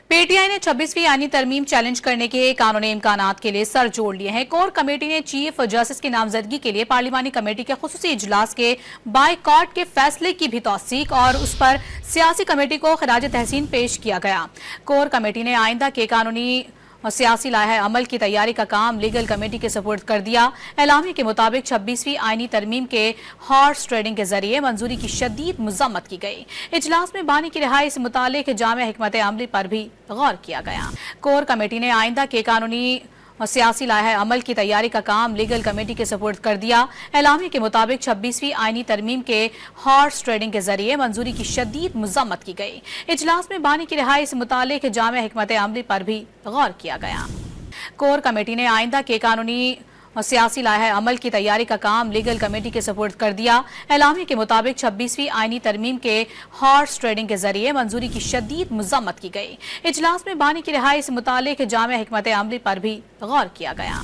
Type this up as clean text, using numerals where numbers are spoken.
PTI ने 26वीं आईनी तरमीम चैलेंज करने के कानूनी इम्कानात के लिए सर जोड़ लिए हैं। कोर कमेटी ने चीफ जस्टिस की नामजदगी के लिए पार्लिमानी कमेटी के खुसूसी इजलास के बायकॉट के फैसले की भी तौसीक और उस पर सियासी कमेटी को खराज तहसीन पेश किया गया। कोर कमेटी ने आइंदा के कानूनी और सियासी लाहे अमल की तैयारी का काम लीगल कमेटी के सपुर्द कर दिया। एलामी के मुताबिक 26वीं आईनी तरमीम के हॉर्स ट्रेडिंग के जरिए मंजूरी की शदीद मजम्मत की गई। इजलास में बानी की रिहाई से मुतालिक जामे हिकमत अमली पर भी गौर किया गया। कोर कमेटी ने आइंदा के कानूनी और सियासी लाहे अमल की तैयारी का काम लीगल कमेटी के सपुर्द कर दिया। एलामी के मुताबिक 26वीं आईनी तरमीम के हॉर्स ट्रेडिंग के जरिए मंजूरी की शदीद मजम्मत की गई। इजलास में बानी की रिहाई से मुतालिक जामे हिकमत अमली पर भी गौर किया गया। कोर कमेटी ने आइंदा के कानूनी और सियासी लाहे अमल की तैयारी का काम लीगल कमेटी के सपुर्द कर दिया। एलामी के मुताबिक 26वीं आईनी तरमीम के हॉर्स ट्रेडिंग के जरिए मंजूरी की शदीद मजम्मत की गई। इजलास में बानी की रिहाई से मुतालिक जामे हिकमत अमली पर भी गौर किया गया।